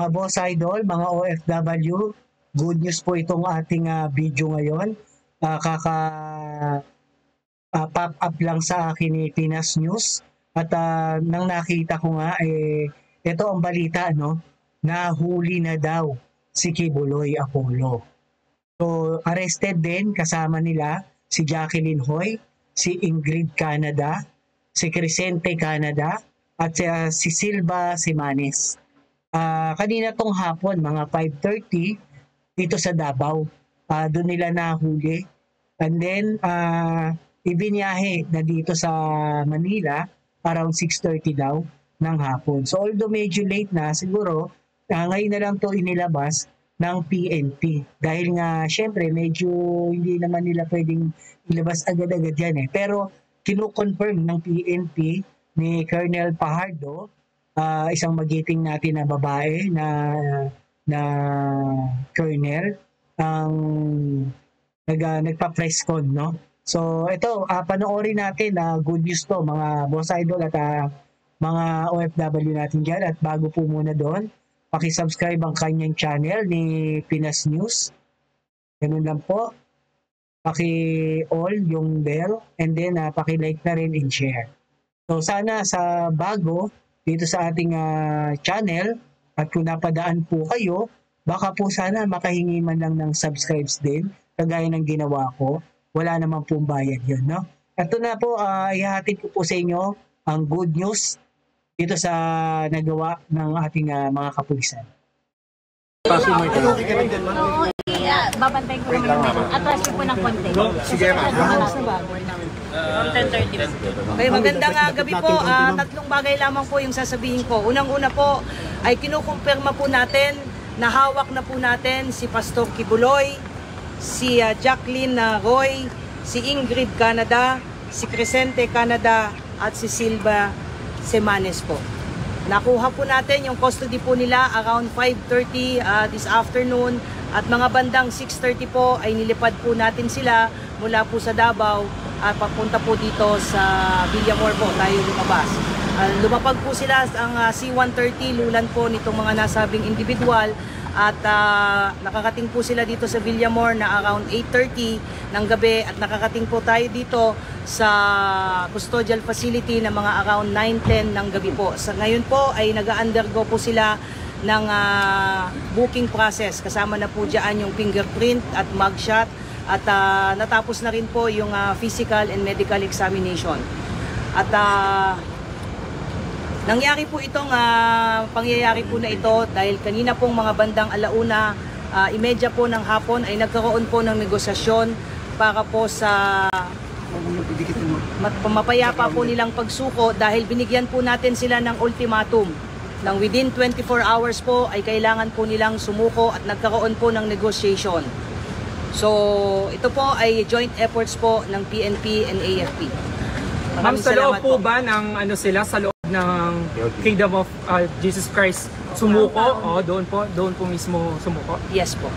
Mga boss idol, mga OFW, good news po itong ating video ngayon. Pop up lang sa akin ni Pinas News at nang nakita ko nga ito ang balita, no? Nahuli na daw si Kibuloy Apollo. So arrested din kasama nila si Jacqueline Hoy, si Ingrid Canada, si Crescente Canada at si Silva Semanes. Kanina tong hapon, mga 5:30 dito sa Davao. Doon nila nahuli. And then, ibinyahe na dito sa Manila around 6:30 daw ng hapon. So, although medyo late na, siguro, ngayon na lang to inilabas ng PNP. Dahil nga, syempre, medyo hindi naman nila pwedeng ilabas agad-agad yan. Pero, kino-confirm ng PNP ni Colonel Pajardo, isang magiting natin na babae na colonel ang nagpa-press con, no? So ito, panoorin natin good news to mga boss idol at mga OFW natin dyan. At bago po muna doon, paki-subscribe ang kanyang channel ni Pinas News. Ganun lang po. Paki-all yung bell and then paki-like na rin and share. So sana sa bago dito sa ating channel at kung napadaan po kayo, baka po sana makahingi man lang ng subscribes din kagaya ng ginawa ko. Wala naman pong bayad yun, no? Ito na po, ihahatid ko po sa inyo ang good news dito sa nagawa ng ating mga kapulisan. Babantay ko naman. Atras po ng konti. Sige, ma'am. 10:30. Okay, magandang gabi po. Tatlong bagay lamang po yung sasabihin ko. Unang-una po ay kinukumpirma po natin na hawak na po natin si Pastor Kibuloy, si Jacqueline Roy, si Ingrid Canada, si Crescente Canada at si Silva Semanes po. Nakuha po natin yung custody po nila around 5:30 this afternoon at mga bandang 6:30 po ay nilipad po natin sila mula po sa Davao at papunta po dito sa Villamor po tayo lumabas. Lumapag po sila ang C-130 lulan po nitong mga nasabing individual at nakakating po sila dito sa Villamor na around 8:30 ng gabi at nakakating po tayo dito sa custodial facility na mga around 9:10 ng gabi po. Sa ngayon po ay nag-undergo po sila ng booking process. Kasama na po dyan yung fingerprint at mugshot at natapos na rin po yung physical and medical examination. At nangyari po itong pangyayari po na ito dahil kanina pong mga bandang 1:30 po ng hapon ay nagkaroon po ng negosasyon para po sa mapayapa po nilang pagsuko dahil binigyan po natin sila ng ultimatum ng within 24 hours po ay kailangan po nilang sumuko at nagkaroon po ng negotiation. So ito po ay joint efforts po ng PNP and AFP. Ma'am, sa loob po ba ng sila sa loob ng Kingdom of Jesus Christ sumuko? Doon po mismo sumuko? Yes po.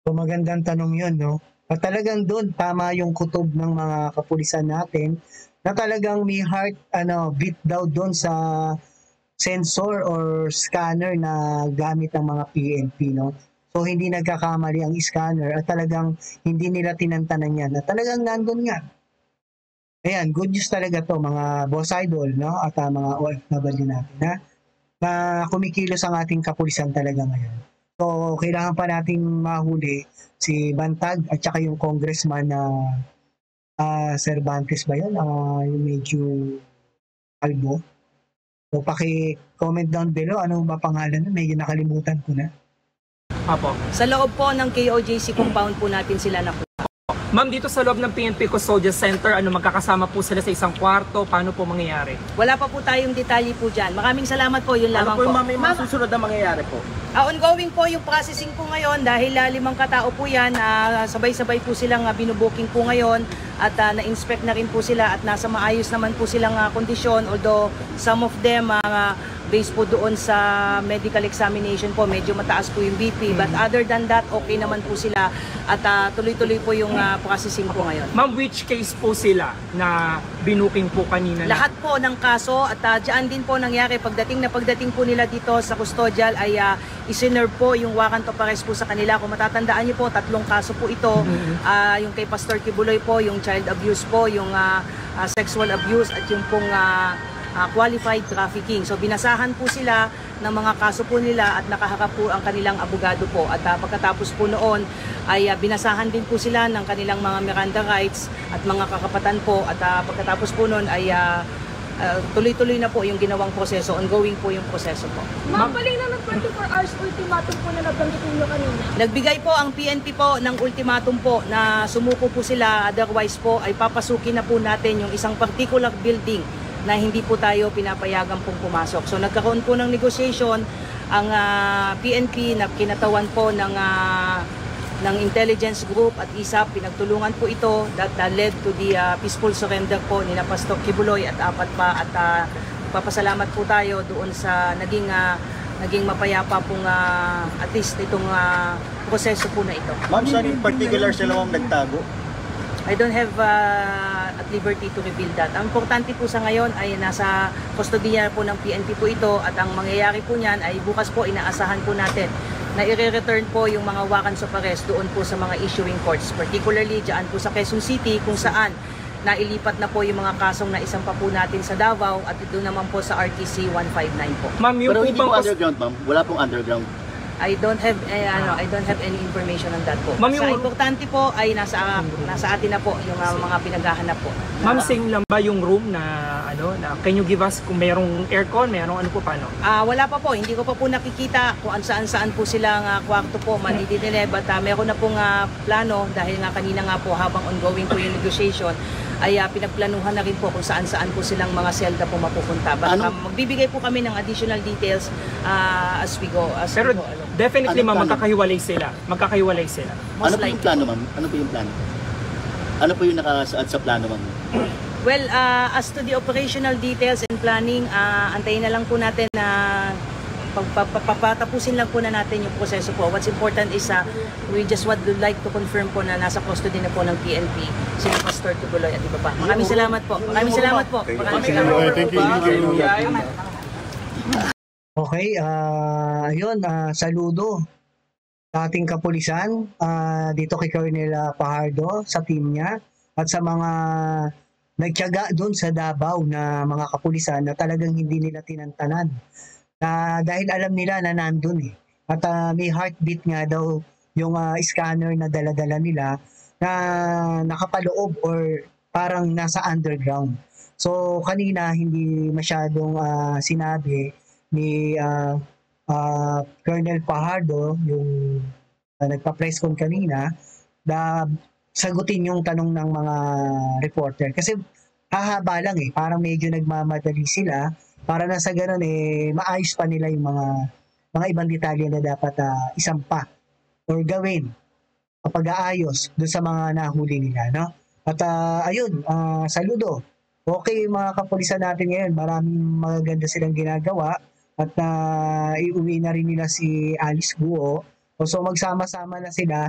So magandang tanong 'yon, no? At talagang doon tama yung kutob ng mga kapulisan natin na talagang may heart beat daw doon sa sensor or scanner na gamit ng mga PNP, no? So hindi nagkakamali ang scanner at talagang hindi nila tinantanan yan at talagang nandun nga. Ayan, good news talaga to mga boss idol, no? At mga OFW natin na kumikilos ang ating kapulisan talaga ngayon. So kailangan pa nating mahuli si Bantag at saka yung congressman na Cervantes ba yun? Yung medyo kalbo. So paki-comment down below ano ba pangalan na, medyo nakalimutan ko na. Apo. Sa loob po ng KOJC compound po natin sila nakuha. Ma'am, dito sa loob ng PNP Custodial Center, magkakasama po sila sa isang kwarto? Paano po mangyayari? Wala pa po tayong detalye po dyan. Maraming salamat po, yun lamang po. Ano po yung mga susunod na mangyayari po? Ongoing po yung processing po ngayon dahil 5 katao po yan. Sabay-sabay po silang binubuking po ngayon at na-inspect na rin po sila at nasa maayos naman po silang kondisyon. Although some of them based po doon sa medical examination po, medyo mataas po yung BP. But other than that, okay naman po sila at tuloy-tuloy po yung processing po ngayon. Ma'am, which case po sila na binuking po kanina? Lahat po ng kaso at diyan din po nangyari pagdating po nila dito sa custodial ay isinerve po yung warrant of arrest po sa kanila. Kung matatandaan niyo po, 3 kaso po ito. Yung kay Pastor Kibuloy po, yung child abuse po, yung sexual abuse at yung pong qualified trafficking. So binasahan po sila ng mga kaso po nila at nakaharap po ang kanilang abogado po. At pagkatapos po noon ay binasahan din po sila ng kanilang mga Miranda rights at mga kakapatan po. At pagkatapos po noon ay tuloy-tuloy na po yung ginawang proseso, ongoing po yung proseso po. Ma'am, balik na ng 24 hours ultimatum po na nabanggitin nyo kanina. Nagbigay po ang PNP po ng ultimatum po na sumuko po sila, otherwise po ay papasukin na po natin yung isang particular building na hindi po tayo pinapayagan pong pumasok. So nagkaroon po ng negotiation ang PNP na kinatawan po ng intelligence group at ISAP. Pinagtulungan po ito that led to the peaceful surrender po ni Pastor Kibuloy at apat pa. At papasalamat po tayo doon sa naging mapayapa pong at least itong proseso po na ito. Ma'am, saan in particular sila ma'am nagtago? I don't have at liberty to reveal that. Ang importante po sa ngayon ay nasa kustodiya po ng PNP po ito at ang mangyayari po niyan ay bukas po inaasahan po natin na i-return po yung mga warrants of arrest doon po sa mga issuing courts, particularly dyan po sa Quezon City kung saan nailipat na po yung mga kasong na isang pa po natin sa Davao at doon naman po sa RTC 159 po. Ma'am, yung Pero hindi po po underground ma'am, wala pong underground. I don't have any information on that po. Ma'am, Sa importante po ay nasa atin na po yung mga pinaghahanap po. Ma'am, same lang ba yung room na can you give us kung merong aircon, merong ano po paano? Wala pa po, hindi ko pa po nakikita kung saan po silang kwarto po manidinile, but meron na pong plano dahil nga kanina nga po habang ongoing po yung negotiation ay pinagplanuhan na rin po kung saan po silang mga selda po mapupunta. But magbibigay po kami ng additional details as we go. Pero definitely ma'am, magkakahiwalay sila. Ano po yung plano ma'am? Ano po yung plano? Ano po yung nakasaad sa plano ma'am? Well, as to the operational details and planning, antayin na lang po natin na papatapusin lang po na natin yung proseso po. What's important is we just would like to confirm po na nasa custody na po ng PNP si Pastor Kibuloy at iba pa. Maraming salamat po. Maraming salamat po. Thank you. Okay, ayun, saludo sa ating kapulisan, dito kay Colonel Pajardo, sa team niya, at sa mga nagtiyaga doon sa Davao na mga kapulisan na talagang hindi nila tinantanan. Dahil alam nila na nandun eh. At may heartbeat nga daw yung scanner na dala-dala nila na nakapaloob or parang nasa underground. So kanina hindi masyadong sinabi ni Colonel Pajardo, yung nagpa-press con kanina, na sagutin yung tanong ng mga reporter. Kasi hahaba lang eh, parang medyo nagmamadali sila para na sa ganun maayos pa nila yung mga ibang detalye na dapat isampa or gawin kapag aayos doon sa mga nahuli nila, no? At ayun, saludo. Okay, mga kapulisan natin ngayon, maraming magaganda silang ginagawa at iuwi na rin nila si Alice Guo. So magsama-sama na sila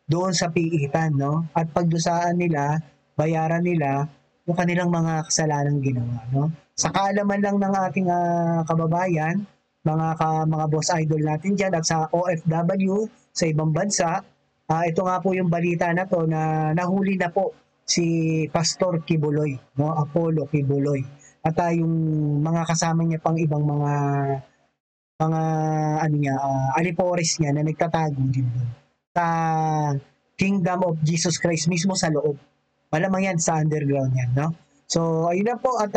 doon sa piitan, no? At pagdusaan nila, bayaran nila yung kanilang mga kasalanang ginawa, no? Sa kaalaman lang ng ating kababayan, mga boss idol natin dyan at sa OFW sa ibang bansa, ito nga po yung balita na to na nahuli na po si Pastor Kibuloy, no? Apollo Kibuloy. At yung mga kasama niya pang ibang mga alipores niya na nagtatago din doon sa Kingdom of Jesus Christ mismo sa loob. Malamang yan sa underground yan, no? So, ayun na po at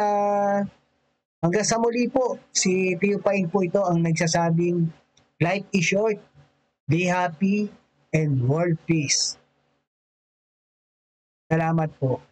hanggang sa muli po, si Pio Paing po ito ang nagsasabing life is short, be happy, and world peace. Salamat po.